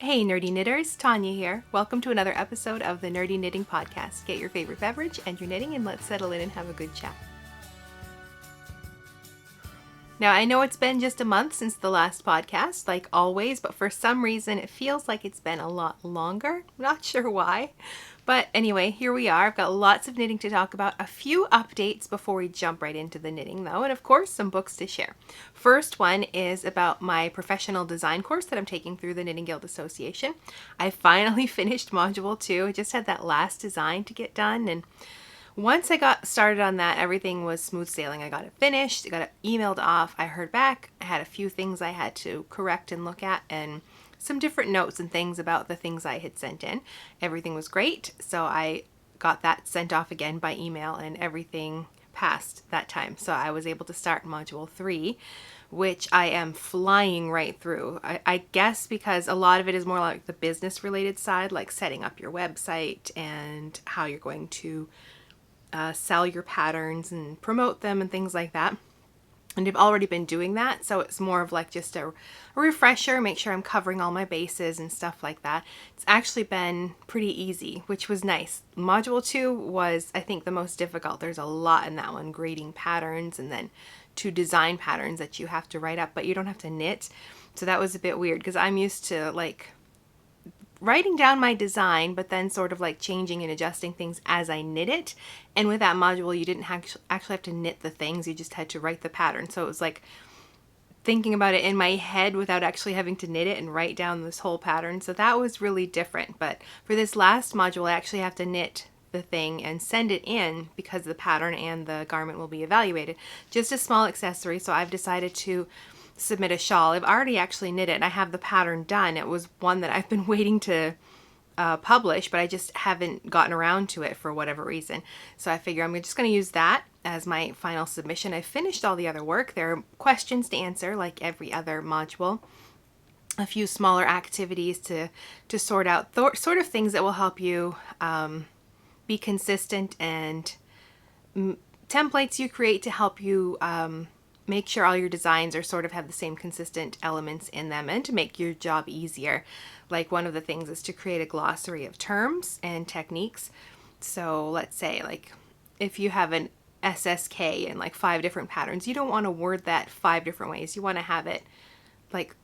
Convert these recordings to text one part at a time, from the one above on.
Hey nerdy knitters, Tonia here. Welcome to another episode of the Nerdy Knitting Podcast. Get your favorite beverage and your knitting and let's settle in and have a good chat. Now I know it's been just a month since the last podcast, like always, but for some reason it feels like it's been a lot longer. Not sure why. But anyway, here we are. I've got lots of knitting to talk about. A few updates before we jump right into the knitting though, and of course some books to share. First one is about my professional design course that I'm taking through the Knitting Guild Association. I finally finished Module 2. I just had that last design to get done, and once I got started on that, everything was smooth sailing. I got it finished, I got it emailed off, I heard back, I had a few things I had to correct and look at, and some different notes and things about the things I had sent in. Everything was great, so I got that sent off again by email and everything passed that time. So I was able to start Module 3, which I am flying right through. I guess because a lot of it is more like the business related side, like setting up your website and how you're going to sell your patterns and promote them and things like that. And I've already been doing that, so it's more of like just a refresher, make sure I'm covering all my bases and stuff like that. It's actually been pretty easy, which was nice. Module 2 was, I think, the most difficult. There's a lot in that one, grading patterns and then 2 design patterns that you have to write up, but you don't have to knit. So that was a bit weird because I'm used to like writing down my design, but then sort of like changing and adjusting things as I knit it. And with that module, you didn't actually have to knit the things, you just had to write the pattern. So it was like thinking about it in my head without actually having to knit it and write down this whole pattern. So that was really different. But for this last module, I actually have to knit the thing and send it in because the pattern and the garment will be evaluated. Just a small accessory, so I've decided to submit a shawl. I've already actually knit it and I have the pattern done. It was one that I've been waiting to publish, but I just haven't gotten around to it for whatever reason. So I figure I'm just going to use that as my final submission. I finished all the other work. There are questions to answer like every other module. A few smaller activities to sort out, sort of things that will help you be consistent, and templates you create to help you make sure all your designs are sort of have the same consistent elements in them and to make your job easier. Like one of the things is to create a glossary of terms and techniques. So let's say like if you have an SSK and like 5 different patterns, you don't want to word that 5 different ways. You want to have it like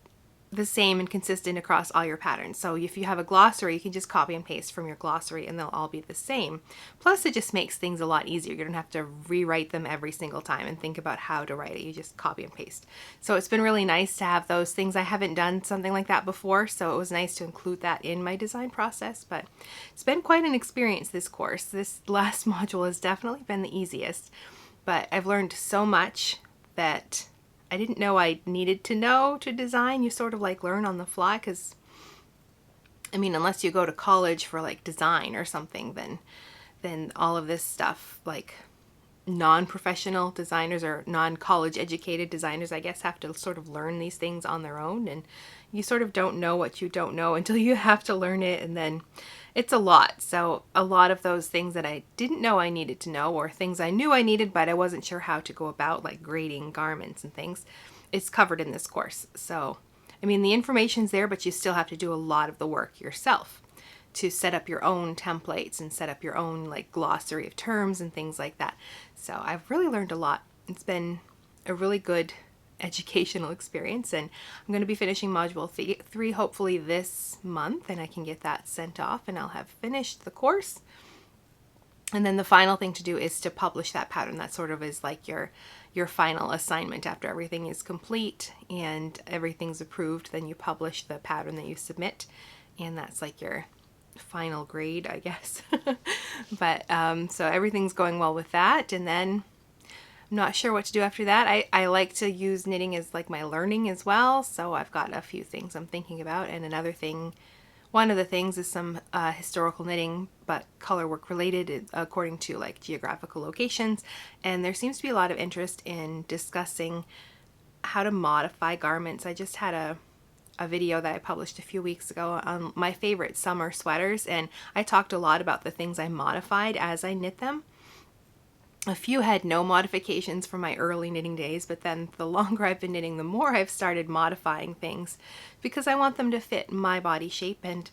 the same and consistent across all your patterns. So if you have a glossary, you can just copy and paste from your glossary and they'll all be the same. Plus it just makes things a lot easier. You don't have to rewrite them every single time and think about how to write it. You just copy and paste. So it's been really nice to have those things. I haven't done something like that before, so it was nice to include that in my design process, but it's been quite an experience, this course. This last module has definitely been the easiest, but I've learned so much that I didn't know I needed to know to design. You sort of like learn on the fly because, I mean, unless you go to college for like design or something, then all of this stuff, like non-professional designers or non-college educated designers, I guess, have to sort of learn these things on their own, and you sort of don't know what you don't know until you have to learn it, and then it's a lot. So a lot of those things that I didn't know I needed to know, or things I knew I needed but I wasn't sure how to go about, like grading garments and things, it's covered in this course. So I mean, the information's there, but you still have to do a lot of the work yourself to set up your own templates and set up your own like glossary of terms and things like that. So I've really learned a lot. It's been a really good educational experience, and I'm going to be finishing module 3 hopefully this month, and I can get that sent off and I'll have finished the course. And then the final thing to do is to publish that pattern. That sort of is like your final assignment. After everything is complete and everything's approved, then you publish the pattern that you submit, and that's like your final grade, I guess. But so everything's going well with that, and then I'm not sure what to do after that. I like to use knitting as like my learning as well, so I've got a few things I'm thinking about. And another thing, one of the things is some historical knitting, but color work related according to like geographical locations, and there seems to be a lot of interest in discussing how to modify garments. I just had a video that I published a few weeks ago on my favorite summer sweaters, and I talked a lot about the things I modified as I knit them. A few had no modifications from my early knitting days, but then the longer I've been knitting, the more I've started modifying things because I want them to fit my body shape, and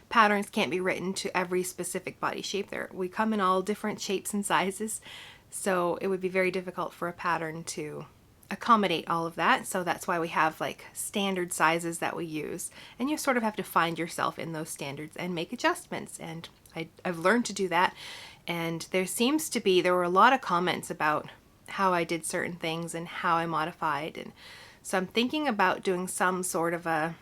patterns can't be written to every specific body shape. We come in all different shapes and sizes, so it would be very difficult for a pattern to accommodate all of that. So that's why we have like standard sizes that we use, and you sort of have to find yourself in those standards and make adjustments, and I've learned to do that. And there were a lot of comments about how I did certain things and how I modified, and so I'm thinking about doing some sort of a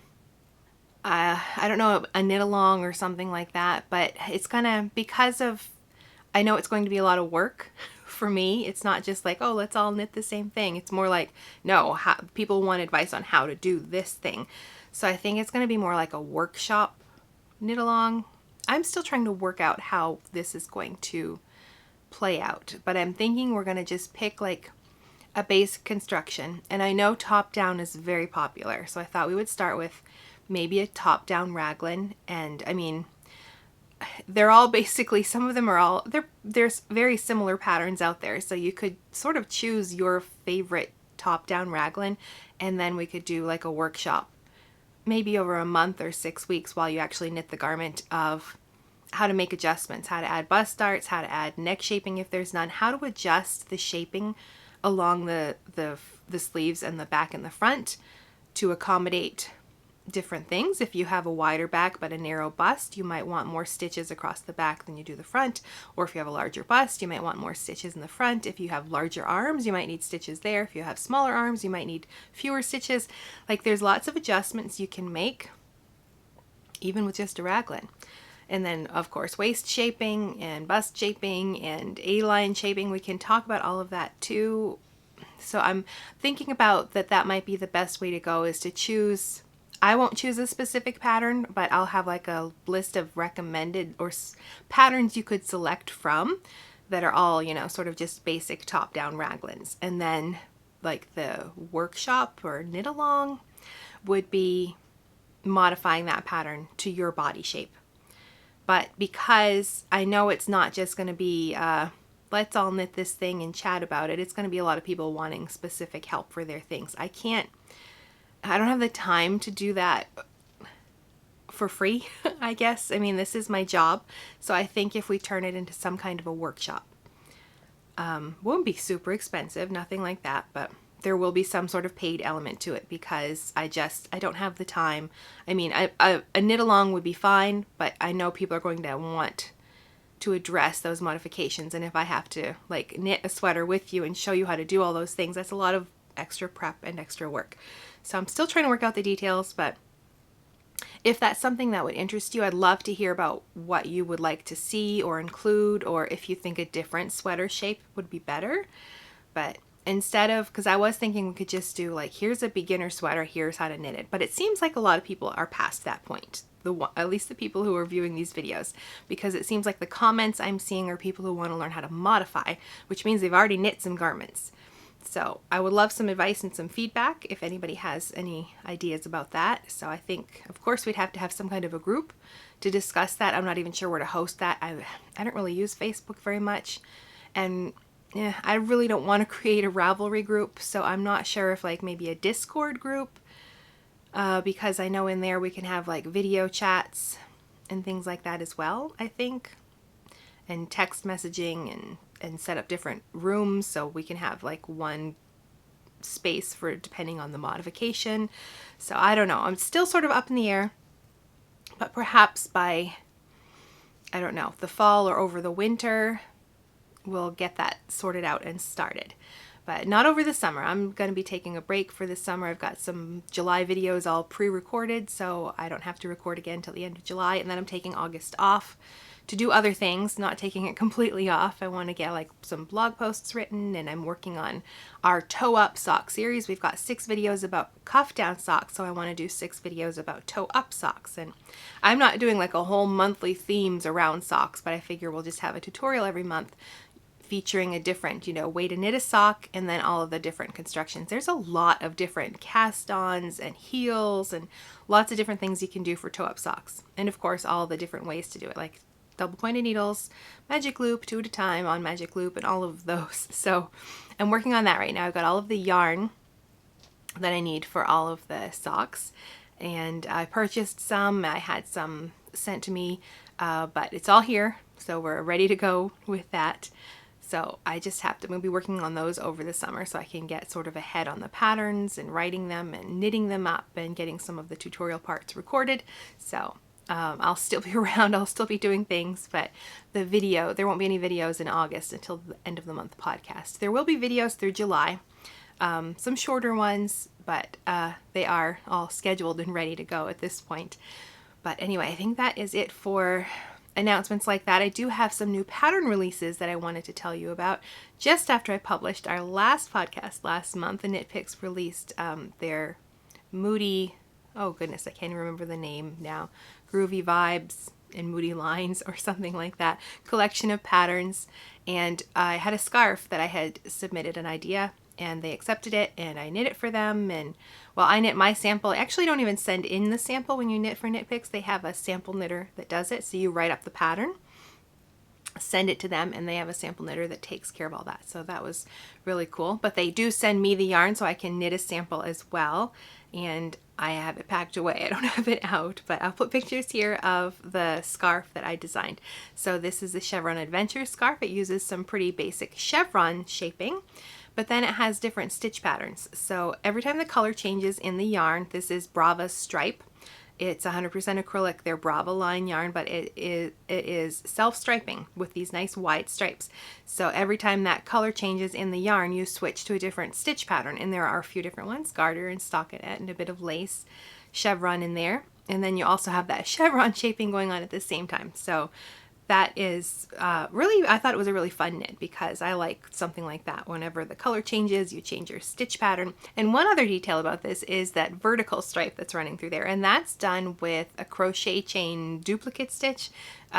I don't know, a knit along or something like that, but it's gonna, because of, I know it's going to be a lot of work for me. It's not just like, oh, let's all knit the same thing. It's more like, no, people want advice on how to do this thing. So I think it's going to be more like a workshop knit along. I'm still trying to work out how this is going to play out, but I'm thinking we're going to just pick like a basic construction. And I know top down is very popular, so I thought we would start with maybe a top down raglan. And I mean, they're all basically, some of them are all, there's very similar patterns out there, so you could sort of choose your favorite top down raglan, and then we could do like a workshop maybe over a month or 6 weeks while you actually knit the garment, of how to make adjustments, how to add bust darts, how to add neck shaping if there's none, how to adjust the shaping along the sleeves and the back and the front to accommodate different things. If you have a wider back but a narrow bust, you might want more stitches across the back than you do the front. Or if you have a larger bust, you might want more stitches in the front. If you have larger arms, you might need stitches there. If you have smaller arms, you might need fewer stitches. Like, there's lots of adjustments you can make even with just a raglan. And then of course waist shaping and bust shaping and A-line shaping, we can talk about all of that too. So I'm thinking about that might be the best way to go, is to choose, I won't choose a specific pattern, but I'll have like a list of recommended or patterns you could select from that are all, you know, sort of just basic top-down raglans. And then like the workshop or knit along would be modifying that pattern to your body shape. But because I know it's not just going to be let's all knit this thing and chat about it, it's going to be a lot of people wanting specific help for their things. I don't have the time to do that for free, I guess. I mean, this is my job. So I think if we turn it into some kind of a workshop, won't be super expensive, nothing like that, but there will be some sort of paid element to it because I don't have the time. I mean, a knit along would be fine, but I know people are going to want to address those modifications. And if I have to like knit a sweater with you and show you how to do all those things, that's a lot of extra prep and extra work. So I'm still trying to work out the details, but if that's something that would interest you, I'd love to hear about what you would like to see or include, or if you think a different sweater shape would be better. But instead of, because I was thinking we could just do like, here's a beginner sweater, here's how to knit it. But it seems like a lot of people are past that point, at least the people who are viewing these videos, because it seems like the comments I'm seeing are people who want to learn how to modify, which means they've already knit some garments. So I would love some advice and some feedback if anybody has any ideas about that. So I think, of course, we'd have to have some kind of a group to discuss that. I'm not even sure where to host that. I don't really use Facebook very much. And yeah, I really don't want to create a Ravelry group. So I'm not sure if like maybe a Discord group, because I know in there we can have like video chats and things like that as well, I think. And text messaging and set up different rooms so we can have like one space for depending on the modification. So I don't know. I'm still sort of up in the air, but perhaps by, I don't know, the fall or over the winter, we'll get that sorted out and started. But not over the summer. I'm going to be taking a break for the summer. I've got some July videos all pre-recorded, so I don't have to record again till the end of July. And then I'm taking August off to do other things, not taking it completely off. I want to get like some blog posts written, and I'm working on our toe up sock series. We've got 6 videos about cuff down socks, so I want to do 6 videos about toe up socks. And I'm not doing like a whole monthly themes around socks, but I figure we'll just have a tutorial every month featuring a different, you know, way to knit a sock, and then all of the different constructions. There's a lot of different cast-ons and heels and lots of different things you can do for toe up socks. And of course, all the different ways to do it, like double pointed needles, magic loop, 2 at a time on magic loop, and all of those. So I'm working on that right now. I've got all of the yarn that I need for all of the socks, and I purchased some. I had some sent to me, but it's all here, so we're ready to go with that. So I just have to, I'm going to be working on those over the summer so I can get sort of ahead on the patterns and writing them and knitting them up and getting some of the tutorial parts recorded. So I'll still be around, I'll still be doing things, but the video, there won't be any videos in August until the end of the month podcast. There will be videos through July, some shorter ones, but they are all scheduled and ready to go at this point. But anyway, I think that is it for announcements like that. I do have some new pattern releases that I wanted to tell you about. Just after I published our last podcast last month, the Knit Picks released their Moody, oh goodness, I can't even remember the name now, Groovy Vibes and Moody Lines or something like that, collection of patterns. And I had a scarf that I had submitted an idea, and they accepted it, and I knit it for them. And well, I knit my sample. I actually don't even send in the sample when you knit for Knit Picks. They have a sample knitter that does it. So you write up the pattern, send it to them, and they have a sample knitter that takes care of all that. So that was really cool. But they do send me the yarn so I can knit a sample as well. And I have it packed away. I don't have it out, but I'll put pictures here of the scarf that I designed. So this is the Chevron Adventure scarf. It uses some pretty basic chevron shaping, but then it has different stitch patterns. So every time the color changes in the yarn, this is Brava Stripe. It's 100% acrylic, they're Brava line yarn, but it is self-striping with these nice wide stripes. So every time that color changes in the yarn, you switch to a different stitch pattern. And there are a few different ones, garter and stockinette and a bit of lace chevron in there. And then you also have that chevron shaping going on at the same time. So that is really, I thought it was a really fun knit because I like something like that. Whenever the color changes, you change your stitch pattern. And one other detail about this is that vertical stripe that's running through there, and that's done with a crochet chain duplicate stitch.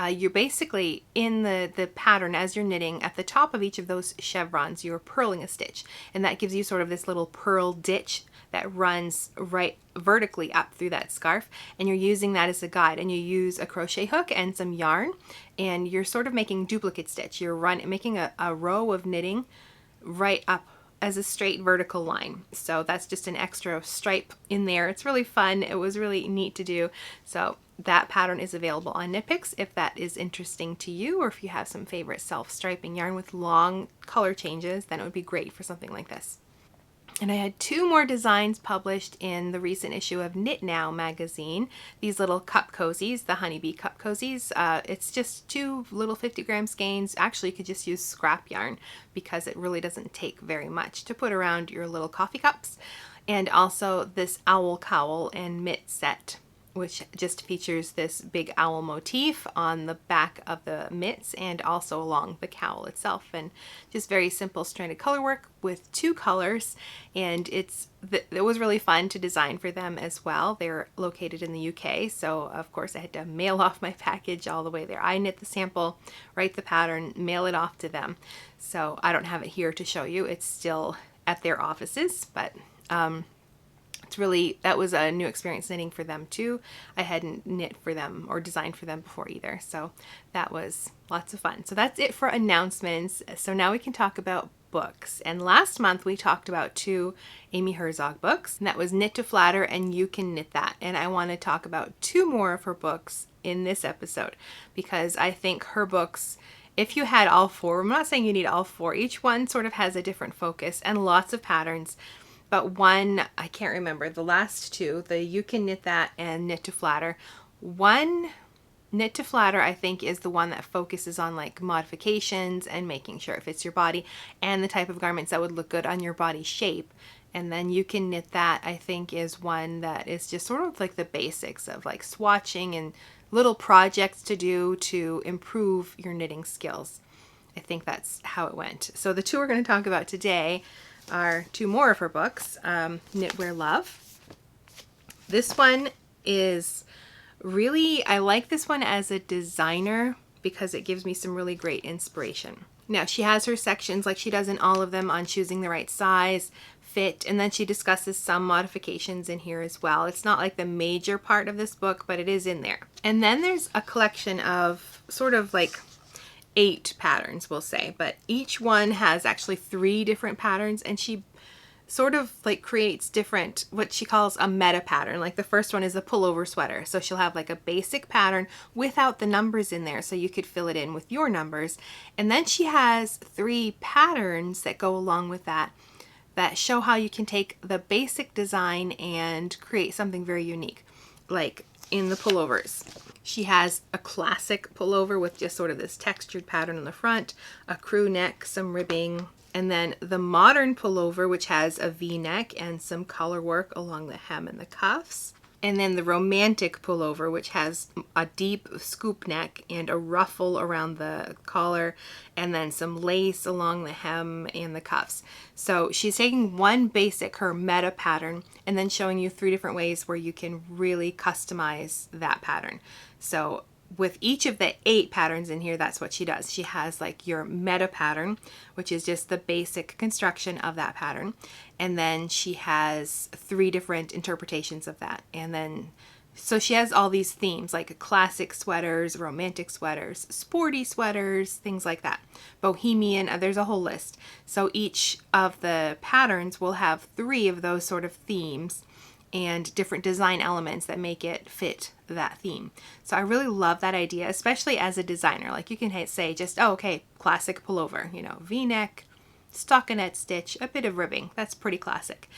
You're basically in the pattern as you're knitting, at the top of each of those chevrons, you're purling a stitch, and that gives you sort of this little purl ditch that runs right vertically up through that scarf, and you're using that as a guide. And you use a crochet hook and some yarn, and you're sort of making duplicate stitch. You're making a row of knitting right up as a straight vertical line. So that's just an extra stripe in there. It's really fun. It was really neat to do. So that pattern is available on Knit Picks if that is interesting to you, or if you have some favorite self-striping yarn with long color changes, then it would be great for something like this. And I had 2 more designs published in the recent issue of Knit Now magazine. These little cup cozies, the honeybee cup cozies. It's just 2 little 50-gram skeins. Actually, you could just use scrap yarn because it really doesn't take very much to put around your little coffee cups. And also this owl cowl and mitt set, which just features this big owl motif on the back of the mitts and also along the cowl itself, and just very simple stranded color work with 2 colors. And it was really fun to design for them as well. They're located in the UK, so of course I had to mail off my package all the way there. I knit the sample, write the pattern, mail it off to them. So I don't have it here to show you. It's still at their offices, but it's really, that was a new experience knitting for them too. I hadn't knit for them or designed for them before either. So that was lots of fun. So that's it for announcements. So now we can talk about books. And last month we talked about 2 Amy Herzog books, and that was Knit to Flatter and You Can Knit That. And I want to talk about 2 more of her books in this episode because I think her books, if you had all 4, I'm not saying you need all 4, each one sort of has a different focus and lots of patterns. But one, I can't remember, the last 2, the You Can Knit That and Knit to Flatter. One, Knit to Flatter, I think, is the one that focuses on like modifications and making sure it fits your body and the type of garments that would look good on your body shape. And then You Can Knit That, I think, is one that is just sort of like the basics of like swatching and little projects to do to improve your knitting skills. I think that's how it went. So the 2 we're going to talk about today are 2 more of her books. Knitwear Love. This one is really, I like this one as a designer because it gives me some really great inspiration. Now she has her sections like she does in all of them on choosing the right size, fit, and then she discusses some modifications in here as well. It's not like the major part of this book, but it is in there. And then there's a collection of sort of like 8 patterns, we'll say, but each one has actually 3 different patterns, and she sort of like creates different, what she calls a meta pattern. Like the first one is a pullover sweater, so she'll have like a basic pattern without the numbers in there, so you could fill it in with your numbers. And then she has 3 patterns that go along with that show how you can take the basic design and create something very unique. Like in the pullovers, she has a classic pullover with just sort of this textured pattern on the front, a crew neck, some ribbing, and then the modern pullover, which has a V-neck and some color work along the hem and the cuffs. And then the romantic pullover, which has a deep scoop neck and a ruffle around the collar, and then some lace along the hem and the cuffs. So she's taking one basic, her meta pattern, and then showing you 3 different ways where you can really customize that pattern. So with each of the 8 patterns in here, that's what she does. She has like your meta pattern, which is just the basic construction of that pattern. And then she has 3 different interpretations of that. And then, so she has all these themes like classic sweaters, romantic sweaters, sporty sweaters, things like that. Bohemian, there's a whole list. So each of the patterns will have 3 of those sort of themes and different design elements that make it fit that theme. So I really love that idea, especially as a designer. Like you can say just, oh, okay, classic pullover, you know, V-neck, stockinette stitch, a bit of ribbing. That's pretty classic.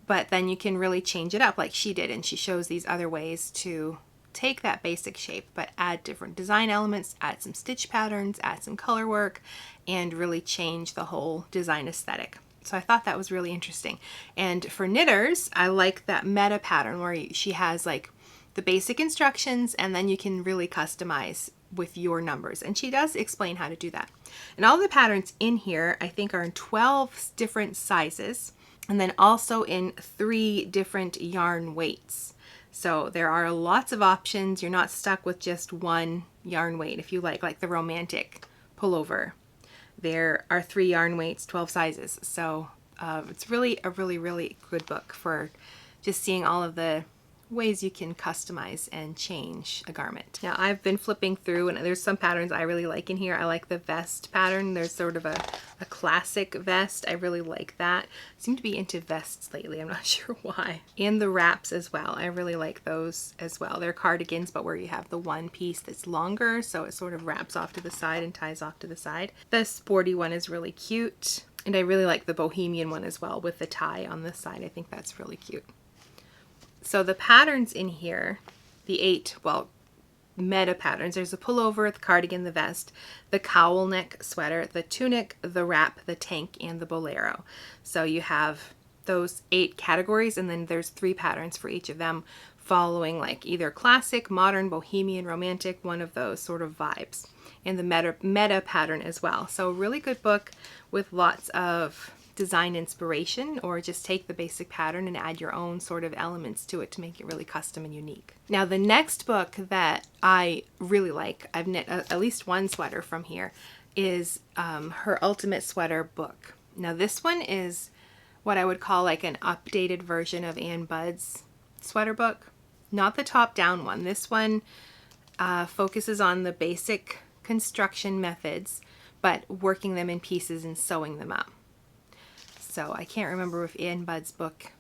But then you can really change it up like she did, and she shows these other ways to take that basic shape but add different design elements, add some stitch patterns, add some color work, and really change the whole design aesthetic. So I thought that was really interesting. And for knitters, I like that meta pattern where she has like the basic instructions, and then you can really customize with your numbers. And she does explain how to do that. And all the patterns in here, I think, are in 12 different sizes, and then also in 3 different yarn weights. So there are lots of options. You're not stuck with just one yarn weight if you like the romantic pullover. There are 3 yarn weights, 12 sizes. So it's really a really good book for just seeing all of the ways you can customize and change a garment. Now I've been flipping through, and there's some patterns I really like in here. I like the vest pattern. There's sort of a classic vest. I really like that. I seem to be into vests lately. I'm not sure why. And the wraps as well. I really like those as well. They're cardigans, but where you have the one piece that's longer, so it sort of wraps off to the side and ties off to the side. The sporty one is really cute. And I really like the bohemian one as well with the tie on the side. I think that's really cute. So the patterns in here, the 8, well, meta patterns, there's the pullover, the cardigan, the vest, the cowl neck sweater, the tunic, the wrap, the tank, and the bolero. So you have those 8 categories, and then there's 3 patterns for each of them, following like either classic, modern, bohemian, romantic, one of those sort of vibes, and the meta pattern as well. So a really good book with lots of design inspiration, or just take the basic pattern and add your own sort of elements to it to make it really custom and unique. Now the next book that I really like, I've knit at least one sweater from here, is her Ultimate Sweater book. Now this one is what I would call like an updated version of Ann Budd's sweater book. Not the top down one. This one focuses on the basic construction methods, but working them in pieces and sewing them up. So I can't remember with Ann Budd's book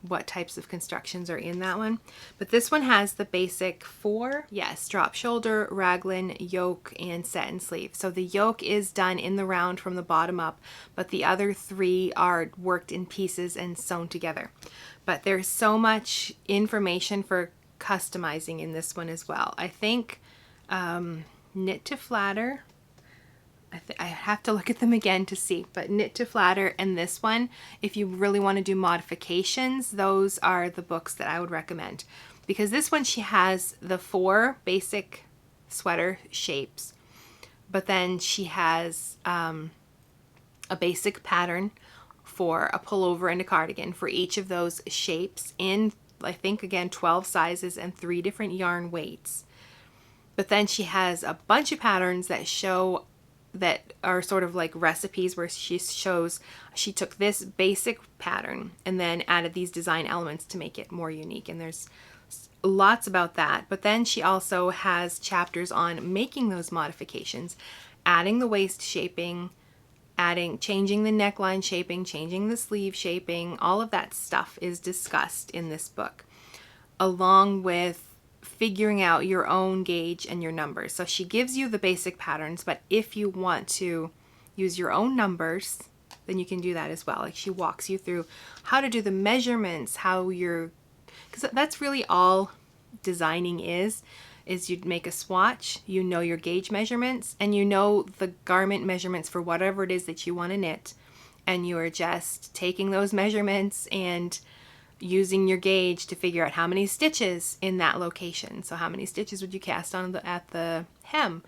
what types of constructions are in that one. But this one has the basic 4, yes, drop shoulder, raglan, yoke, and set and sleeve. So the yoke is done in the round from the bottom up, but the other 3 are worked in pieces and sewn together. But there's so much information for customizing in this one as well. I think Knit to Flatter, I have to look at them again to see, but Knit to Flatter and this one, if you really want to do modifications, those are the books that I would recommend. Because this one, she has the 4 basic sweater shapes, but then she has a basic pattern for a pullover and a cardigan for each of those shapes in, I think, again, 12 sizes and 3 different yarn weights. But then she has a bunch of patterns that show that are sort of like recipes where she shows she took this basic pattern and then added these design elements to make it more unique. And there's lots about that. But then she also has chapters on making those modifications, adding the waist shaping, changing the neckline shaping, changing the sleeve shaping. All of that stuff is discussed in this book, along with figuring out your own gauge and your numbers. So she gives you the basic patterns, but if you want to use your own numbers, then you can do that as well. Like, she walks you through how to do the measurements, because that's really all designing is you'd make a swatch, you know your gauge measurements, and you know the garment measurements for whatever it is that you want to knit, and you are just taking those measurements and using your gauge to figure out how many stitches in that location. So how many stitches would you cast on at the hem?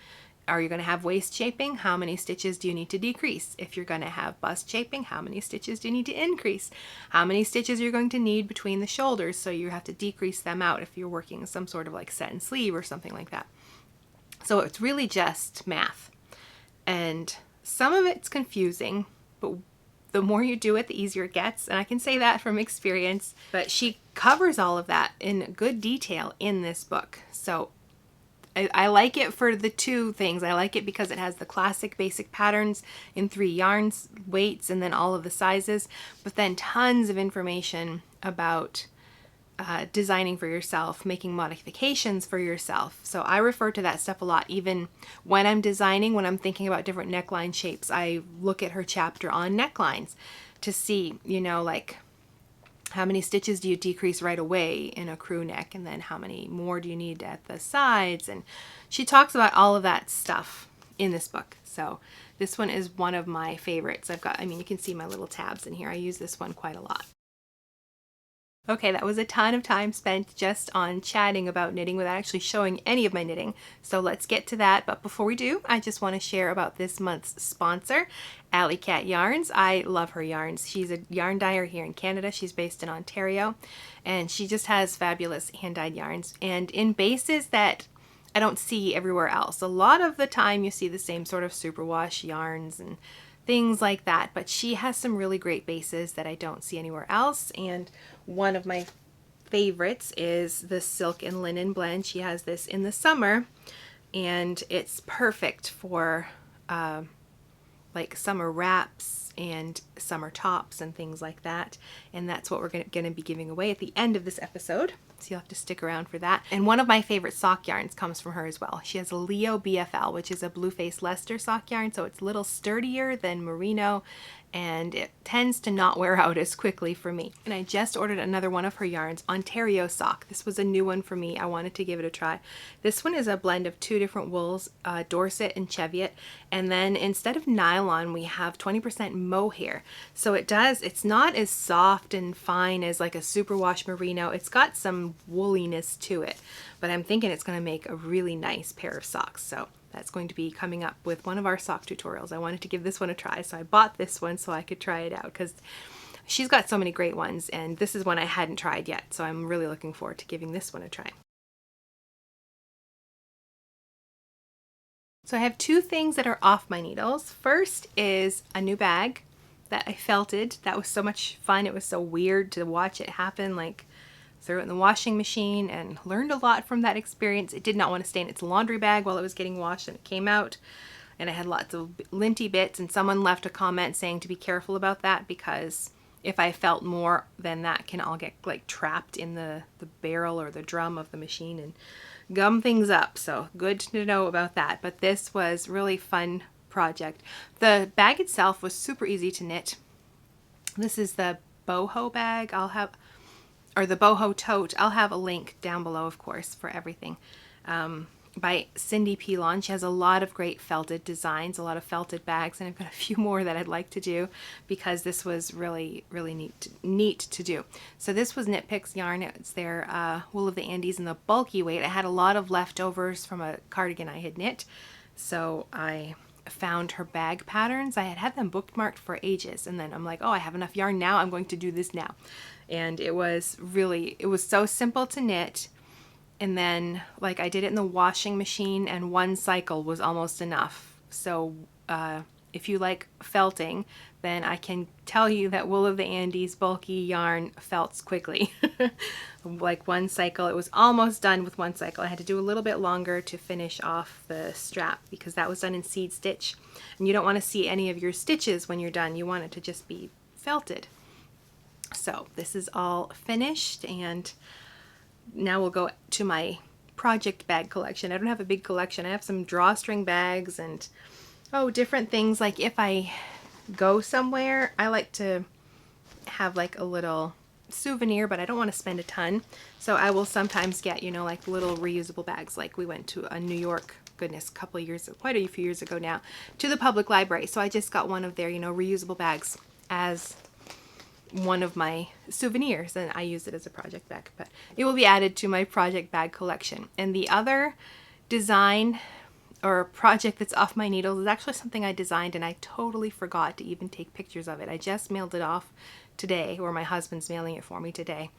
Are you going to have waist shaping? How many stitches do you need to decrease? If you're going to have bust shaping, how many stitches do you need to increase? How many stitches you're going to need between the shoulders, so you have to decrease them out if you're working some sort of like set and sleeve or something like that. So it's really just math. And some of it's confusing, but the more you do it, the easier it gets. And I can say that from experience. But she covers all of that in good detail in this book. So I like it for the two things. I like it because it has the classic basic patterns in 3 yarns, weights, and then all of the sizes, but then tons of information about designing for yourself, making modifications for yourself. So I refer to that stuff a lot. Even when I'm designing, when I'm thinking about different neckline shapes, I look at her chapter on necklines to see, you know, like, how many stitches do you decrease right away in a crew neck, and then how many more do you need at the sides? And she talks about all of that stuff in this book. So this one is one of my favorites. You can see my little tabs in here. I use this one quite a lot. Okay, that was a ton of time spent just on chatting about knitting without actually showing any of my knitting. So let's get to that. But before we do, I just want to share about this month's sponsor, Alley Cat Yarns. I love her yarns. She's a yarn dyer here in Canada. She's based in Ontario, and she just has fabulous hand-dyed yarns and in bases that I don't see everywhere else. A lot of the time you see the same sort of superwash yarns and things like that, but she has some really great bases that I don't see anywhere else. And one of my favorites is the silk and linen blend. She has this in the summer, and it's perfect for like summer wraps and summer tops and things like that. And that's what we're going to be giving away at the end of this episode. So you'll have to stick around for that. And one of my favorite sock yarns comes from her as well. She has a Leo BFL, which is a Blueface Leicester sock yarn. So it's a little sturdier than merino, and it tends to not wear out as quickly for me. And I just ordered another one of her yarns, Ontario Sock. This was a new one for me. I wanted to give it a try. This one is a blend of 2 different wools, Dorset and Cheviot. And then instead of nylon, we have 20% mohair. So it's not as soft and fine as like a superwash merino. It's got some wooliness to it, but I'm thinking it's going to make a really nice pair of socks. So that's going to be coming up with one of our sock tutorials. I wanted to give this one a try, so I bought this one so I could try it out, because she's got so many great ones, and this is one I hadn't tried yet, so I'm really looking forward to giving this one a try. So I have 2 things that are off my needles. First is a new bag that I felted. That was so much fun. It was so weird to watch it happen. Like, threw it in the washing machine and learned a lot from that experience. It did not want to stay in its laundry bag while it was getting washed, and it came out, and I had lots of linty bits, and someone left a comment saying to be careful about that, because if I felt more, then that can all get like trapped in the barrel or the drum of the machine and gum things up. So good to know about that. But this was really fun project. The bag itself was super easy to knit. This is the boho bag. Or the boho tote. I'll have a link down below, of course, for everything. By Cindy Pilon. She has a lot of great felted designs, a lot of felted bags, and I've got a few more that I'd like to do, because this was really, really neat to do. So this was Knit Picks yarn. It's their Wool of the Andes in the bulky weight. I had a lot of leftovers from a cardigan I had knit, so I found her bag patterns. I had them bookmarked for ages, and then I'm like, oh, I have enough yarn now, I'm going to do this now. And it was so simple to knit. And then, like, I did it in the washing machine, and one cycle was almost enough. So if you like felting, then I can tell you that Wool of the Andes bulky yarn felts quickly. Like one cycle, it was almost done with one cycle. I had to do a little bit longer to finish off the strap because that was done in seed stitch. And you don't want to see any of your stitches when you're done. You want it to just be felted. So this is all finished, and now we'll go to my project bag collection. I don't have a big collection. I have some drawstring bags and different things. Like if I go somewhere, I like to have like a little souvenir, but I don't want to spend a ton. So I will sometimes get, you know, like little reusable bags. Like we went to a New York, goodness, quite a few years ago now, to the public library. So I just got one of their, you know, reusable bags as one of my souvenirs, and I use it as a project bag, but it will be added to my project bag collection. And the other design or project that's off my needles is actually something I designed and I totally forgot to even take pictures of it. I just mailed it off today, or my husband's mailing it for me today.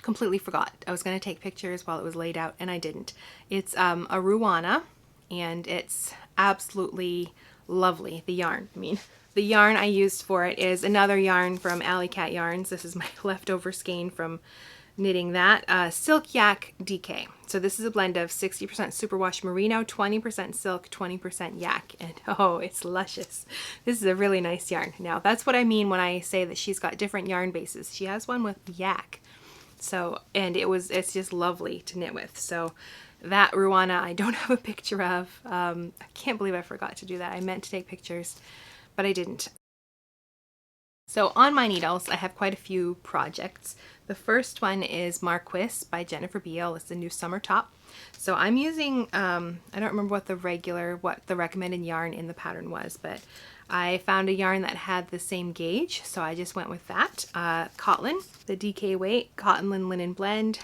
Completely forgot. I was going to take pictures while it was laid out and I didn't. It's a Ruana, and it's absolutely lovely, the yarn. I mean, the yarn I used for it is another yarn from Alley Cat Yarns. This is my leftover skein from knitting that. Silk Yak DK. So this is a blend of 60% superwash merino, 20% silk, 20% yak. And oh, it's luscious. This is a really nice yarn. Now that's what I mean when I say that she's got different yarn bases. She has one with yak. So, and it's just lovely to knit with. So that Ruana I don't have a picture of. I can't believe I forgot to do that. I meant to take pictures, but I didn't. So on my needles, I have quite a few projects. The first one is Marquise by Jennifer Beale. It's a new summer top. So I'm using, I don't remember what the recommended yarn in the pattern was, but I found a yarn that had the same gauge, so I just went with that. CotLin, the DK weight, CotLin linen blend.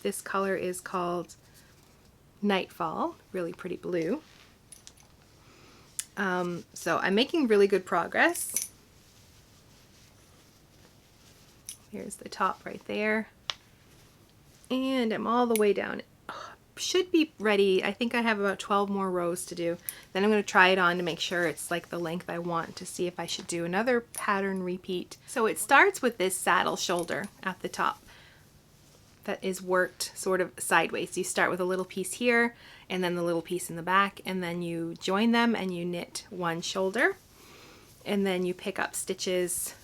This color is called Nightfall, really pretty blue. So I'm making really good progress. Here's the top right there. And I'm all the way down. Should be ready. I think I have about 12 more rows to do. Then I'm going to try it on to make sure it's like the length I want, to see if I should do another pattern repeat. So it starts with this saddle shoulder at the top that is worked sort of sideways. You start with a little piece here and then the little piece in the back, and then you join them and you knit one shoulder, and then you pick up stitches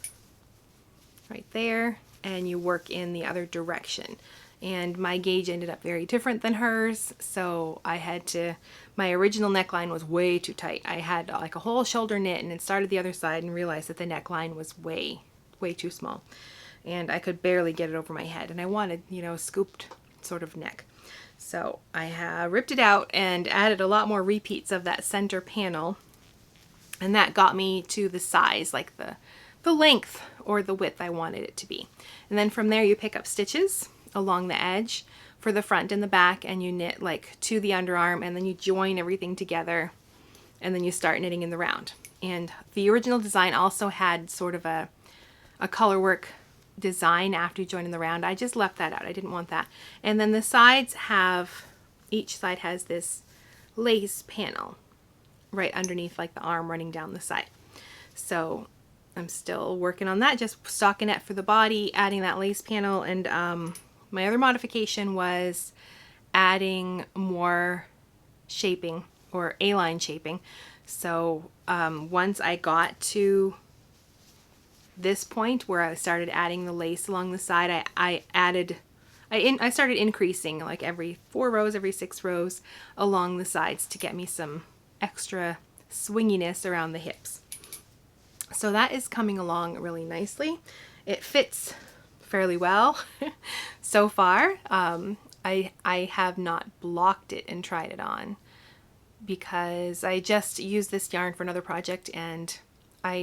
right there and you work in the other direction. And my gauge ended up very different than hers, so I had to, my original neckline was way too tight. I had like a whole shoulder knit and it started the other side and realized that the neckline was way too small, and I could barely get it over my head, and I wanted, you know, a scooped sort of neck. So I have ripped it out and added a lot more repeats of that center panel, and that got me to the size, like the length or the width I wanted it to be. And then from there you pick up stitches along the edge for the front and the back, and you knit like to the underarm, and then you join everything together, and then you start knitting in the round. And the original design also had sort of a color work design after you join in the round. I just left that out. I didn't want that. And then the sides have, each side has this lace panel right underneath, like the arm running down the side. So I'm still working on that, just stockinette for the body, adding that lace panel, and my other modification was adding more shaping, or A-line shaping. So once I got to this point where I started adding the lace along the side, I started increasing like every 4 rows, every 6 rows along the sides to get me some extra swinginess around the hips. So that is coming along really nicely. It fits fairly well so far. I have not blocked it and tried it on because I just used this yarn for another project, and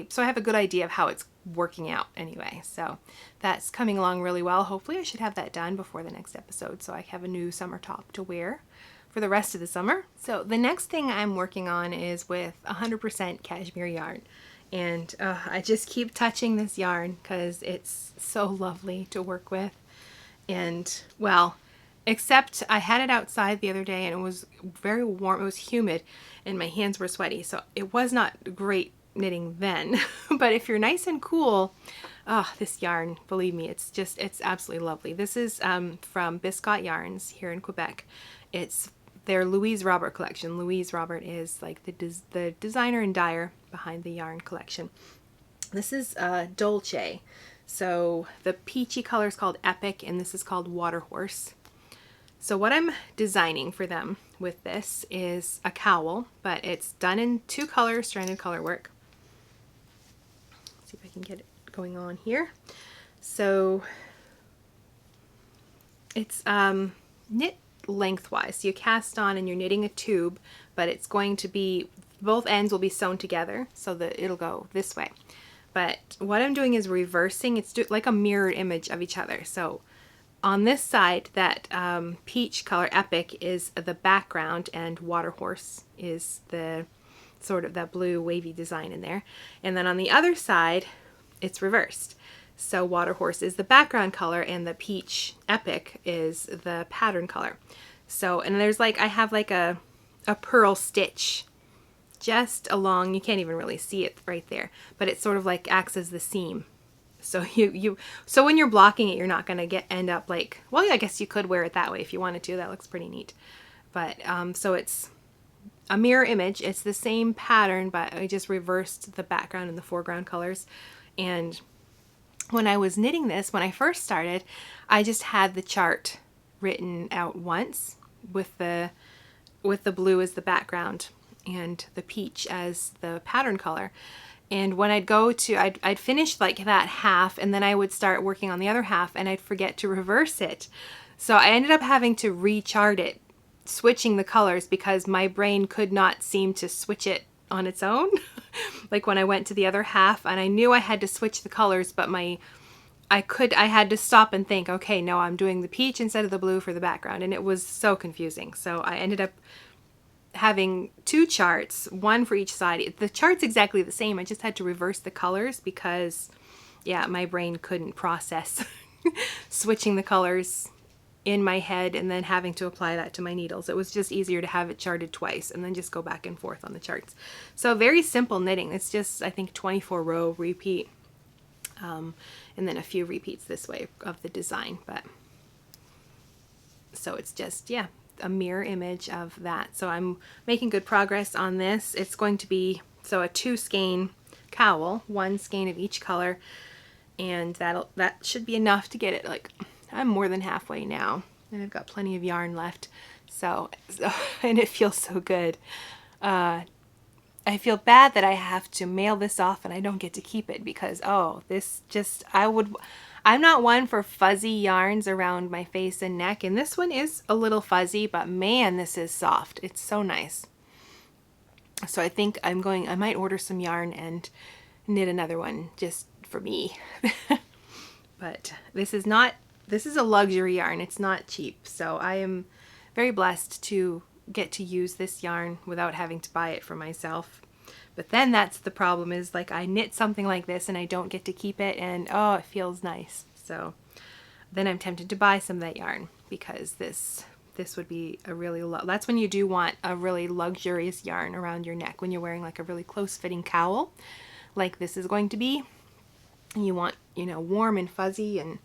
so I have a good idea of how it's working out anyway. So that's coming along really well. Hopefully I should have that done before the next episode, so I have a new summer top to wear for the rest of the summer. So the next thing I'm working on is with 100% cashmere yarn. And I just keep touching this yarn because it's so lovely to work with. And well, except I had it outside the other day and it was very warm. It was humid and my hands were sweaty. So it was not great knitting then. But if you're nice and cool, oh, this yarn, believe me, it's absolutely lovely. This is from Biscotte Yarns here in Quebec. It's their Louise Robert collection. Louise Robert is like the designer and dyer behind the yarn collection. This is Dolce. So the peachy color is called Epic and this is called Waterhouse. So what I'm designing for them with this is a cowl, but it's done in 2 colors, stranded color work. Let's see if I can get it going on here. So it's knit lengthwise. So you cast on and you're knitting a tube, but it's going to be, both ends will be sewn together so that it'll go this way. But what I'm doing is reversing. It's like a mirrored image of each other. So on this side, that peach color Epic is the background and Waterhouse is the sort of that blue wavy design in there. And then on the other side, it's reversed. So Waterhouse is the background color and the peach Epic is the pattern color. So, and there's like, I have like a pearl stitch just along, you can't even really see it right there, but it sort of like acts as the seam. So so when you're blocking it, you're not going to end up like, well, yeah, I guess you could wear it that way if you wanted to. That looks pretty neat. But so it's a mirror image. It's the same pattern, but I just reversed the background and the foreground colors. And when I was knitting this, when I first started, I just had the chart written out once with the blue as the background and the peach as the pattern color. And when I'd go to, I'd finish like that half and then I would start working on the other half and I'd forget to reverse it. So I ended up having to rechart it, switching the colors because my brain could not seem to switch it on its own. Like when I went to the other half and I knew I had to switch the colors, but I had to stop and think, okay, no, I'm doing the peach instead of the blue for the background. And it was so confusing. So I ended up having 2 charts, one for each side. The chart's exactly the same. I just had to reverse the colors because, yeah, my brain couldn't process switching the colors in my head and then having to apply that to my needles. It was just easier to have it charted twice and then just go back and forth on the charts. So very simple knitting. It's just, I think, 24 row repeat, and then a few repeats this way of the design. But so it's just, yeah, a mirror image of that. So I'm making good progress on this. It's going to be, so a 2 skein cowl, 1 skein of each color, and that should be enough to get it. Like, I'm more than halfway now and I've got plenty of yarn left. So and it feels so good. I feel bad that I have to mail this off and I don't get to keep it because, oh, this just, I'm not one for fuzzy yarns around my face and neck, and this one is a little fuzzy, but man, this is soft. It's so nice. So I think I might order some yarn and knit another one just for me. But this is a luxury yarn. It's not cheap. So I am very blessed to get to use this yarn without having to buy it for myself. But then that's the problem, is like I knit something like this and I don't get to keep it, and oh, it feels nice. So then I'm tempted to buy some of that yarn because this would be a really, that's when you do want a really luxurious yarn around your neck, when you're wearing like a really close fitting cowl like this is going to be. And you want, you know, warm and fuzzy and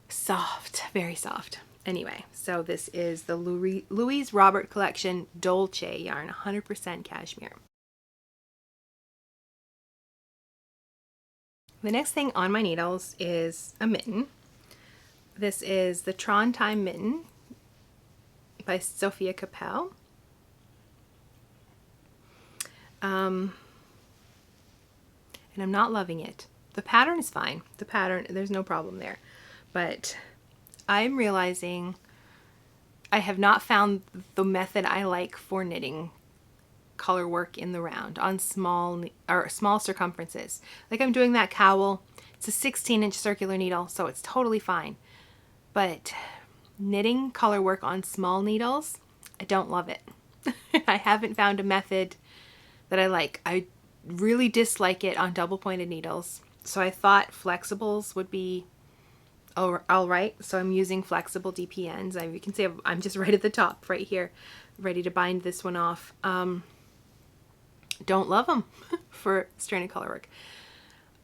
soft, very soft. Anyway, so this is the Louise Robert collection Dolce yarn, 100% cashmere. The next thing on my needles is a mitten. This is the Trondheim mitten by Sophia Capel. And I'm not loving it. The pattern is fine. The pattern, there's no problem there. But I'm realizing I have not found the method I like for knitting color work in the round on small circumferences. Like I'm doing that cowl. It's a 16-inch circular needle, so it's totally fine. But knitting color work on small needles, I don't love it. I haven't found a method that I like. I really dislike it on double pointed needles. So I thought flexibles would be all right. So I'm using flexible DPNs. You can see I'm just right at the top right here, ready to bind this one off. Don't love them for stranded color work.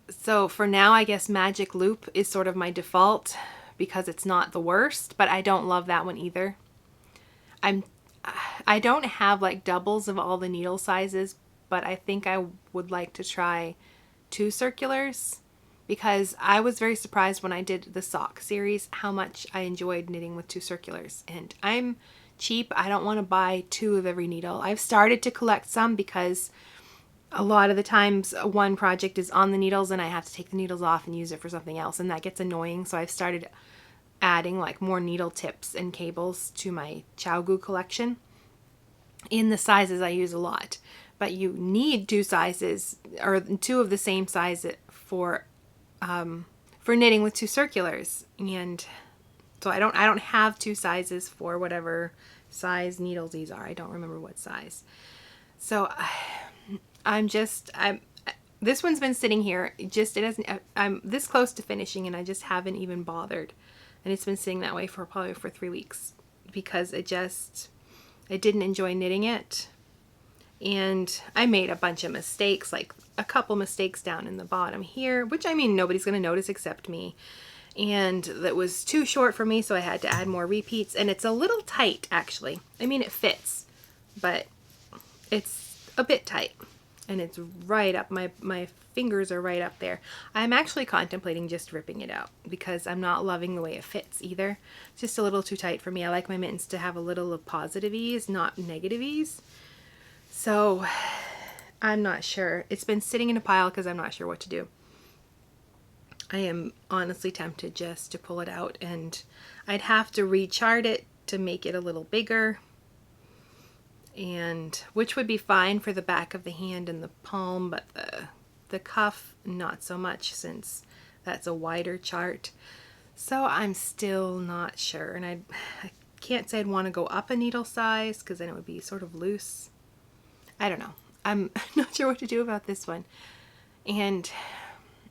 So for now, I guess Magic Loop is sort of my default because it's not the worst, but I don't love that one either. I don't have like doubles of all the needle sizes, but I think I would like to try 2 circulars because I was very surprised when I did the sock series how much I enjoyed knitting with 2 circulars. And I'm cheap. I don't want to buy 2 of every needle. I've started to collect some because a lot of the times one project is on the needles and I have to take the needles off and use it for something else, and that gets annoying. So I've started adding like more needle tips and cables to my ChowGoo collection in the sizes I use a lot. But you need 2 sizes or 2 of the same size for knitting with 2 circulars. And so I don't have 2 sizes for whatever size needles these are. I don't remember what size. So this one's been sitting here, I'm this close to finishing and I just haven't even bothered. And it's been sitting that way for probably 3 weeks because I didn't enjoy knitting it. And I made a bunch of mistakes, like a couple mistakes down in the bottom here, which I mean, nobody's going to notice except me. And that was too short for me, so I had to add more repeats. And it's a little tight, actually. I mean, it fits, but it's a bit tight. And it's right up, my fingers are right up there. I'm actually contemplating just ripping it out because I'm not loving the way it fits either. It's just a little too tight for me. I like my mittens to have a little of positive ease, not negative ease. So I'm not sure. It's been sitting in a pile because I'm not sure what to do. I am honestly tempted just to pull it out, and I'd have to rechart it to make it a little bigger, and which would be fine for the back of the hand and the palm, but the cuff not so much since that's a wider chart. So I'm still not sure, and I can't say I'd want to go up a needle size because then it would be sort of loose. I don't know. I'm not sure what to do about this one. And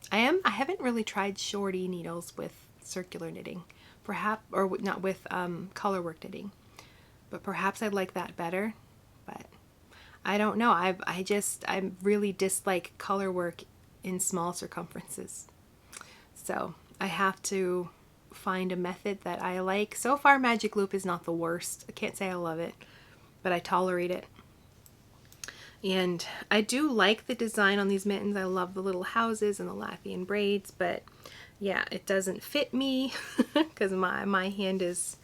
I haven't really tried shorty needles with circular knitting, perhaps, or not with color work knitting, but perhaps I'd like that better. But I don't know. I really dislike color work in small circumferences. So I have to find a method that I like. So far, Magic Loop is not the worst. I can't say I love it, but I tolerate it. And I do like the design on these mittens. I love the little houses and the Latvian braids, but yeah, it doesn't fit me because my hand is,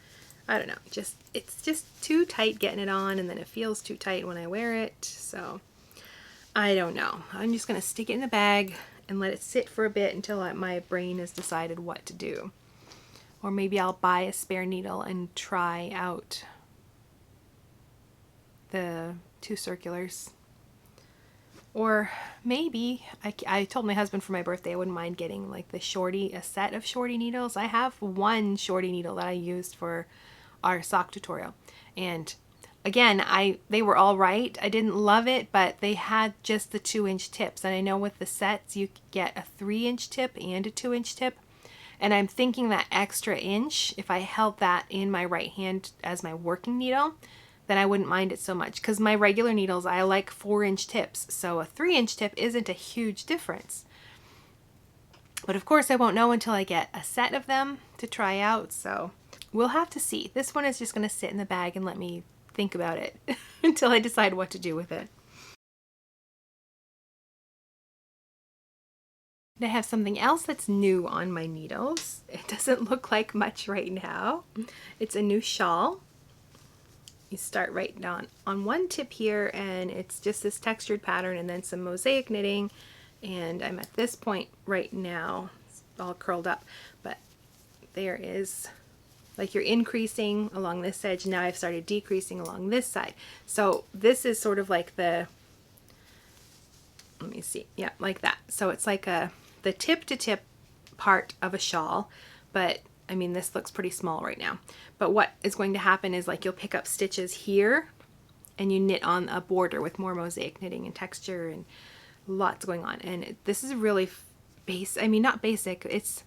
I don't know, it's just too tight getting it on, and then it feels too tight when I wear it. So I don't know. I'm just going to stick it in the bag and let it sit for a bit until my brain has decided what to do. Or maybe I'll buy a spare needle and try out the 2 circulars. Or maybe, I told my husband for my birthday I wouldn't mind getting like a set of shorty needles. I have one shorty needle that I used for our sock tutorial. And again, they were all right. I didn't love it, but they had just the 2-inch tips. And I know with the sets, you get a 3-inch tip and a 2-inch tip. And I'm thinking that extra inch, if I held that in my right hand as my working needle, then I wouldn't mind it so much, because my regular needles, I like 4-inch tips, so a 3-inch tip isn't a huge difference. But of course I won't know until I get a set of them to try out, so we'll have to see. This one is just going to sit in the bag and let me think about it until I decide what to do with it. I have something else that's new on my needles. It doesn't look like much right now. It's a new shawl. You start right down on one tip here, and it's just this textured pattern and then some mosaic knitting, and I'm at this point right now. It's all curled up, but there is, like, you're increasing along this edge. Now I've started decreasing along this side. So this is sort of like the, let me see, yeah, like that. So it's like the tip to tip part of a shawl, but I mean, this looks pretty small right now. But what is going to happen is, like, you'll pick up stitches here and you knit on a border with more mosaic knitting and texture and lots going on. And this is really I mean, not basic. It's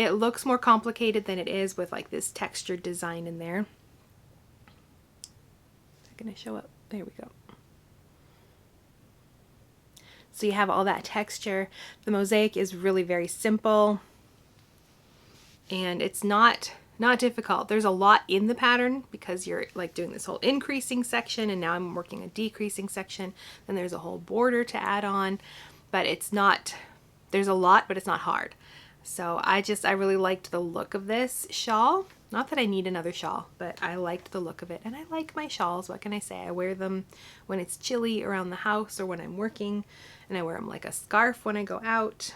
it looks more complicated than it is with like this textured design in there. Is it gonna show up? There we go. So you have all that texture. The mosaic is really very simple, and it's not difficult. There's a lot in the pattern because you're like doing this whole increasing section, and now I'm working a decreasing section. Then there's a whole border to add on, but it's not, there's a lot, but it's not hard. So I really liked the look of this shawl. Not that I need another shawl, but I liked the look of it. And I like my shawls. What can I say? I wear them when it's chilly around the house or when I'm working, and I wear them like a scarf when I go out.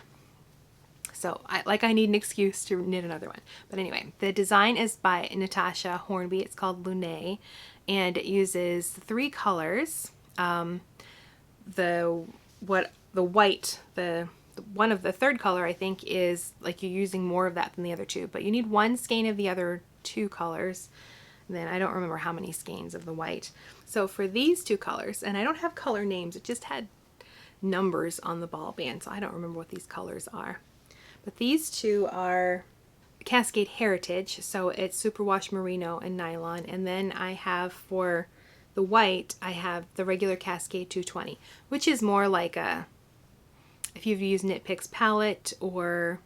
So I need an excuse to knit another one. But anyway, the design is by Natasha Hornby. It's called Lune, and it uses 3 colors. The white, one of the third color, I think, is like you're using more of that than the other 2, but you need 1 skein of the other 2 colors. And then I don't remember how many skeins of the white. So for these 2 colors, and I don't have color names, it just had numbers on the ball band, so I don't remember what these colors are. But these 2 are Cascade Heritage, so it's superwash merino and nylon. And then I have, for the white, I have the regular Cascade 220, which is more like a, if you've used Knit Picks palette or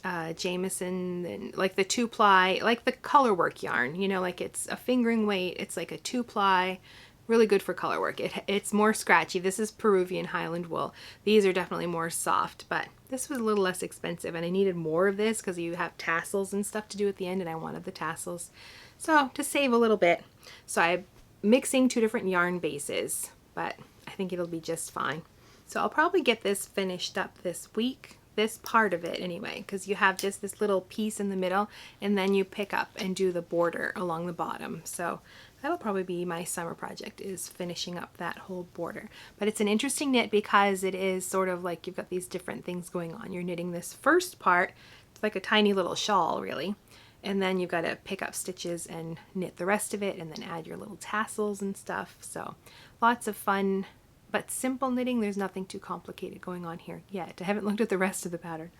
Jameson, and like the 2-ply, like the color work yarn, you know, like it's a fingering weight, it's like a 2-ply, really good for color work. It's more scratchy. This is Peruvian Highland wool. These are definitely more soft, but this was a little less expensive, and I needed more of this because you have tassels and stuff to do at the end, and I wanted the tassels. So to save a little bit, so I'm mixing 2 different yarn bases, but I think it'll be just fine. So I'll probably get this finished up this week, this part of it anyway, because you have just this little piece in the middle, and then you pick up and do the border along the bottom. So that'll probably be my summer project, is finishing up that whole border. But it's an interesting knit because it is sort of like you've got these different things going on. You're knitting this first part, it's like a tiny little shawl really, and then you've got to pick up stitches and knit the rest of it, and then add your little tassels and stuff. So lots of fun, but simple knitting. There's nothing too complicated going on here yet. I haven't looked at the rest of the pattern.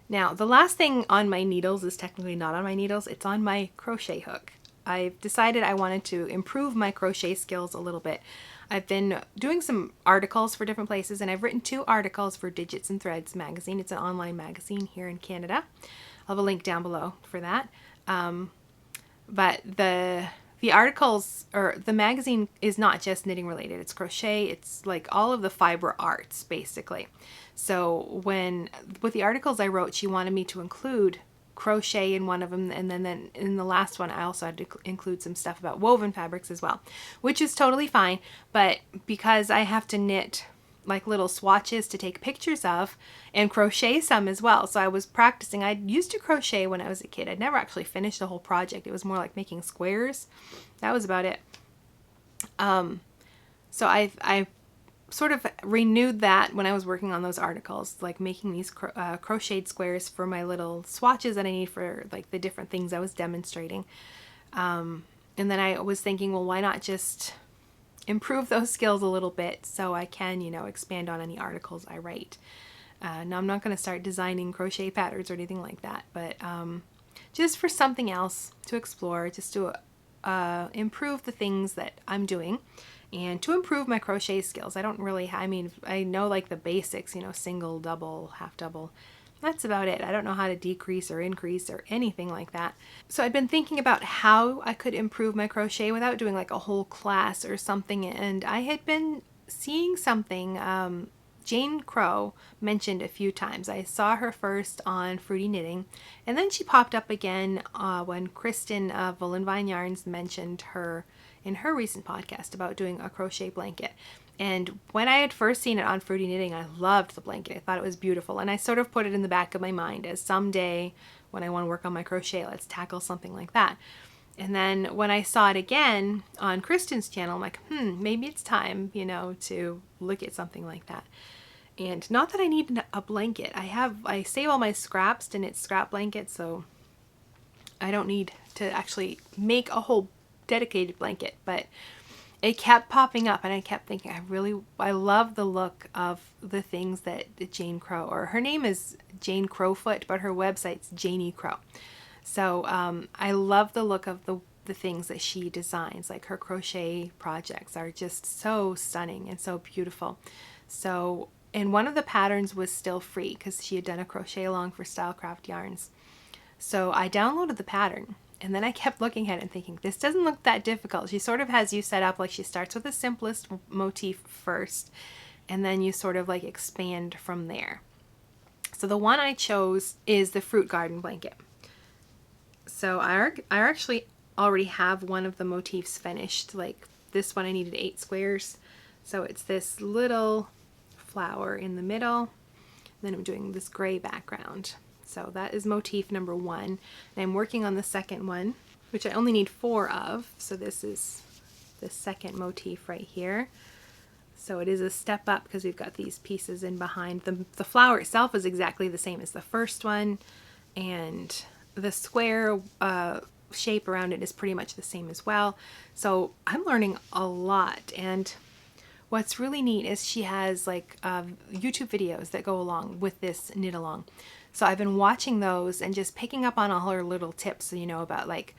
Now, the last thing on my needles is technically not on my needles, it's on my crochet hook. I've decided I wanted to improve my crochet skills a little bit. I've been doing some articles for different places, and I've written 2 articles for Digits and Threads magazine. It's an online magazine here in Canada. I'll have a link down below for that. But the articles, or the magazine, is not just knitting related. It's crochet. It's like all of the fiber arts, basically. So with the articles I wrote, she wanted me to include crochet in one of them, and then in the last one I also had to include some stuff about woven fabrics as well, which is totally fine. But because I have to knit like little swatches to take pictures of and crochet some as well, so I was practicing. I used to crochet when I was a kid. I'd never actually finished the whole project. It was more like making squares. That was about it. So I sort of renewed that when I was working on those articles, like making these crocheted squares for my little swatches that I need for like the different things I was demonstrating. And then I was thinking, well, why not just improve those skills a little bit so I can, you know, expand on any articles I write. Now, I'm not going to start designing crochet patterns or anything like that, but just for something else to explore, just to improve the things that I'm doing, and to improve my crochet skills. I don't really, I mean, I know like the basics, you know, single, double, half double. That's about it. I don't know how to decrease or increase or anything like that. So I'd been thinking about how I could improve my crochet without doing like a whole class or something, and I had been seeing something Jane Crow mentioned a few times. I saw her first on Fruity Knitting, and then she popped up again when Kristen of Vine Yarns mentioned her in her recent podcast about doing a crochet blanket. And when I had first seen it on Fruity Knitting, I loved the blanket. I thought it was beautiful, and I sort of put it in the back of my mind as someday when I want to work on my crochet, let's tackle something like that. And then when I saw it again on Kristen's channel, I'm like, maybe it's time, you know, to look at something like that. And not that I need a blanket. I save all my scraps to knit scrap blankets, so I don't need to actually make a whole dedicated blanket. But it kept popping up, and I kept thinking, I love the look of the things that Jane Crow, or her name is Jane Crowfoot, but her website's Janie Crow. So I love the look of the things that she designs. Like her crochet projects are just so stunning and so beautiful. So, and one of the patterns was still free because she had done a crochet along for Stylecraft Yarns. So I downloaded the pattern, and then I kept looking at it and thinking, this doesn't look that difficult. She sort of has you set up like she starts with the simplest motif first, and then you sort of like expand from there. So the one I chose is the fruit garden blanket. So I actually already have one of the motifs finished. Like this one I needed 8 squares. So it's this little flower in the middle. Then I'm doing this gray background. So that is motif number 1. And I'm working on the second one, which I only need 4 of. So this is the second motif right here. So it is a step up because we've got these pieces in behind. The flower itself is exactly the same as the first one. And the square shape around it is pretty much the same as well. So I'm learning a lot. And what's really neat is she has like YouTube videos that go along with this knit along. So I've been watching those and just picking up on all her little tips, you know, about like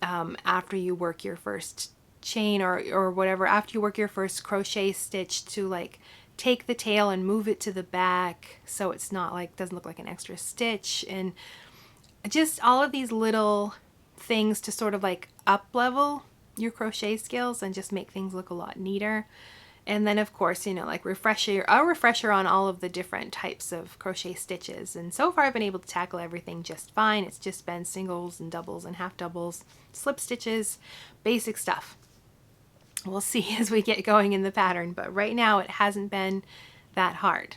after you work your first chain or whatever, after you work your first crochet stitch, to like take the tail and move it to the back so it's not like, doesn't look like an extra stitch, and just all of these little things to sort of like up level your crochet skills and just make things look a lot neater. And then of course, you know, like a refresher on all of the different types of crochet stitches. And so far I've been able to tackle everything just fine. It's just been singles and doubles and half doubles, slip stitches, basic stuff. We'll see as we get going in the pattern, but right now it hasn't been that hard.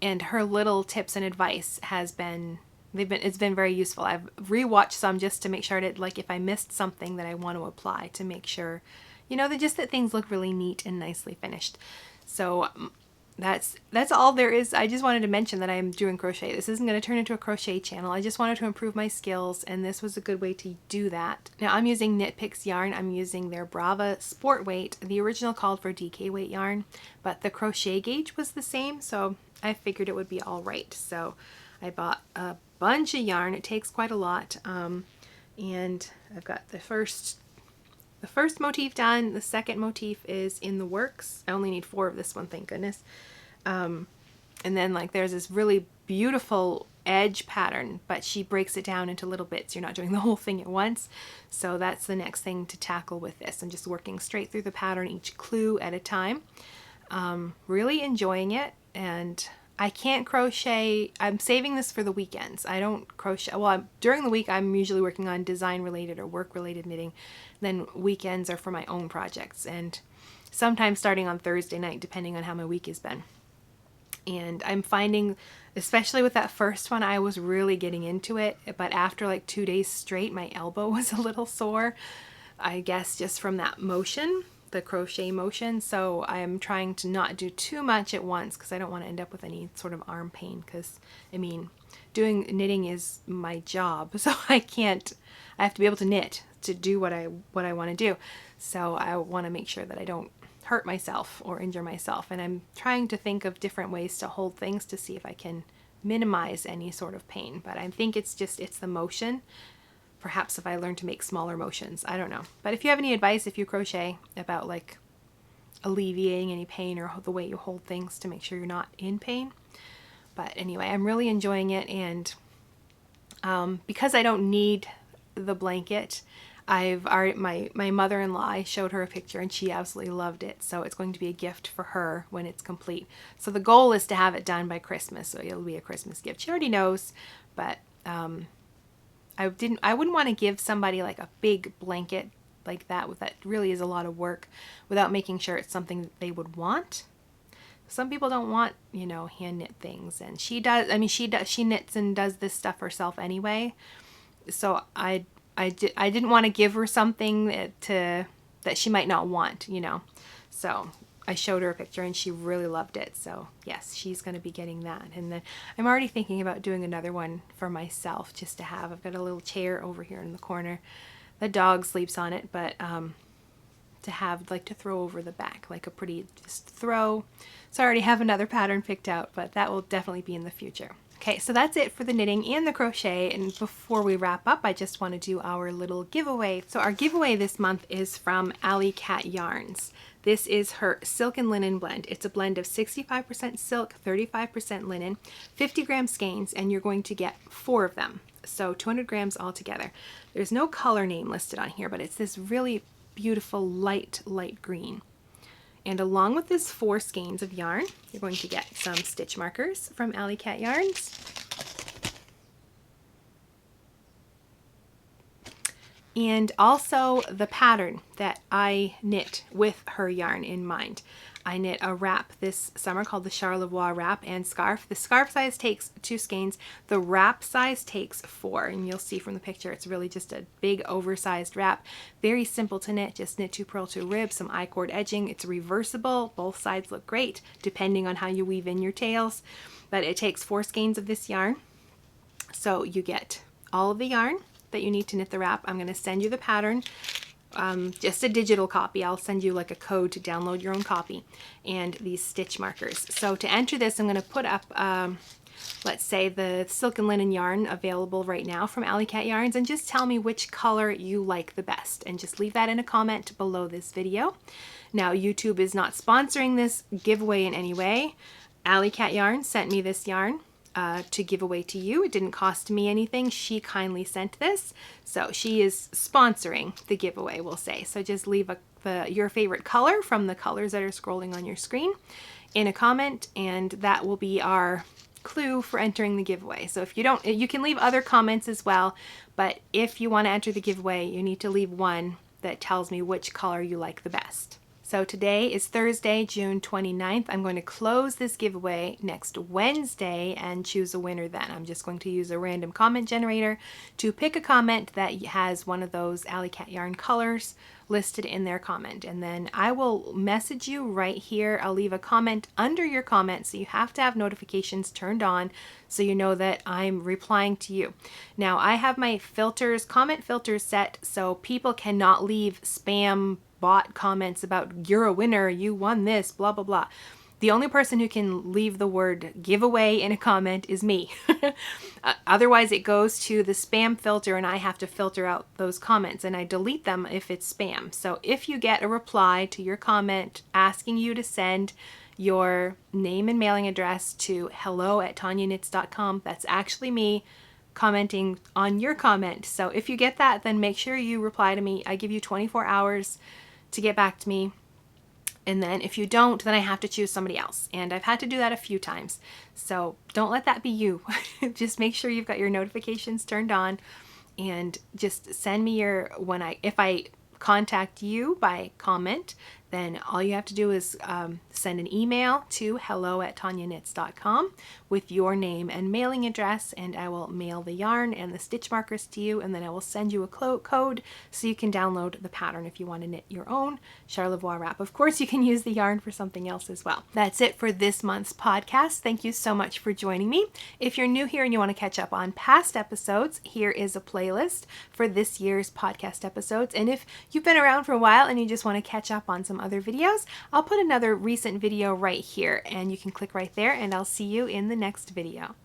And her little tips and advice has been, it's been very useful. I've rewatched some just to make sure that, like, if I missed something that I want to apply, to make sure, you know, that things look really neat and nicely finished. So that's all there is. I just wanted to mention that I am doing crochet. This isn't going to turn into a crochet channel. I just wanted to improve my skills, and this was a good way to do that. Now I'm using Knit Picks yarn. I'm using their Brava Sport Weight. The original called for DK weight yarn, but the crochet gauge was the same, so I figured it would be all right. So I bought a bunch of yarn. It takes quite a lot, and I've got the first motif done. The second motif is in the works. I only need 4 of this one, thank goodness. And then like there's this really beautiful edge pattern, but she breaks it down into little bits. You're not doing the whole thing at once. So that's the next thing to tackle with this. I'm just working straight through the pattern, each clue at a time. Really enjoying it. And I can't crochet. I'm saving this for the weekends. I don't crochet. Well, during the week, I'm usually working on design related or work related knitting. Then weekends are for my own projects, and sometimes starting on Thursday night, depending on how my week has been. And I'm finding, especially with that first one, I was really getting into it. But after like 2 days straight, my elbow was a little sore. I guess just from that motion, the crochet motion. So I'm trying to not do too much at once because I don't want to end up with any sort of arm pain, because I mean, doing knitting is my job, so I have to be able to knit to do what I want to do. So I want to make sure that I don't hurt myself or injure myself, and I'm trying to think of different ways to hold things to see if I can minimize any sort of pain. But I think it's the motion. Perhaps if I learn to make smaller motions, I don't know. But if you have any advice, if you crochet, about like alleviating any pain or the way you hold things to make sure you're not in pain. But anyway, I'm really enjoying it, and because I don't need the blanket, my mother-in-law, I showed her a picture and she absolutely loved it. So it's going to be a gift for her when it's complete. So the goal is to have it done by Christmas. So it'll be a Christmas gift. She already knows, but I wouldn't want to give somebody like a big blanket like that really is a lot of work, without making sure it's something that they would want. Some people don't want, you know, hand knit things, and she does. I mean, she knits and does this stuff herself anyway. So I didn't want to give her something that she might not want, you know. So I showed her a picture and she really loved it. So yes, she's going to be getting that. And then I'm already thinking about doing another one for myself just to have. I've got a little chair over here in the corner. The dog sleeps on it, but to have, like, to throw over the back, like a pretty just throw. So I already have another pattern picked out, but that will definitely be in the future. Okay, so that's it for the knitting and the crochet, and before we wrap up, I just want to do our little giveaway. So our giveaway this month is from Alley Cat Yarns. This is her silk and linen blend. It's a blend of 65% silk, 35% linen, 50 gram skeins, and you're going to get 4 of them. So 200 grams altogether. There's no color name listed on here, but it's this really beautiful light green. And along with this 4 skeins of yarn, you're going to get some stitch markers from Alley Cat Yarns. And also the pattern that I knit with her yarn in mind. I knit a wrap this summer called the Charlevoix wrap and scarf. The scarf size takes 2 skeins. The wrap size takes 4. And you'll see from the picture, it's really just a big oversized wrap. Very simple to knit. Just knit 2 purl 2 ribs, some I-cord edging. It's reversible. Both sides look great depending on how you weave in your tails. But it takes 4 skeins of this yarn. So you get all of the yarn that you need to knit the wrap. I'm going to send you the pattern. Just a digital copy. I'll send you like a code to download your own copy, and these stitch markers. So to enter this, I'm going to put up, let's say, the silk and linen yarn available right now from Alley Cat Yarns, and just tell me which color you like the best, and just leave that in a comment below this video. Now, YouTube is not sponsoring this giveaway in any way. Alley Cat Yarns sent me this yarn to give away to you. It didn't cost me anything. She kindly sent this. So she is sponsoring the giveaway, we'll say. So just leave your favorite color from the colors that are scrolling on your screen in a comment, and that will be our clue for entering the giveaway. So if you don't, you can leave other comments as well, but if you want to enter the giveaway, you need to leave one that tells me which color you like the best. So today is Thursday, June 29th. I'm going to close this giveaway next Wednesday and choose a winner then. I'm just going to use a random comment generator to pick a comment that has one of those Alley Cat Yarn colors listed in their comment. And then I will message you right here. I'll leave a comment under your comment, so you have to have notifications turned on so you know that I'm replying to you. Now, I have my filters, comment filters set, so people cannot leave spam bot comments about "you're a winner, you won this, blah blah blah." The only person who can leave the word giveaway in a comment is me. Otherwise it goes to the spam filter, and I have to filter out those comments, and I delete them if it's spam. So if you get a reply to your comment asking you to send your name and mailing address to hello@toniaknits.com, that's actually me commenting on your comment. So if you get that, then make sure you reply to me. I give you 24 hours to get back to me. And then if you don't, then I have to choose somebody else. And I've had to do that a few times. So don't let that be you. Just make sure you've got your notifications turned on, and just send me your, if I contact you by comment, then all you have to do is send an email to hello@toniaknits.com with your name and mailing address, and I will mail the yarn and the stitch markers to you, and then I will send you a code so you can download the pattern if you want to knit your own Charlevoix wrap. Of course, you can use the yarn for something else as well. That's it for this month's podcast. Thank you so much for joining me. If you're new here and you want to catch up on past episodes, here is a playlist for this year's podcast episodes. And if you've been around for a while and you just want to catch up on some other videos, I'll put another recent video right here, and you can click right there, and I'll see you in the next video.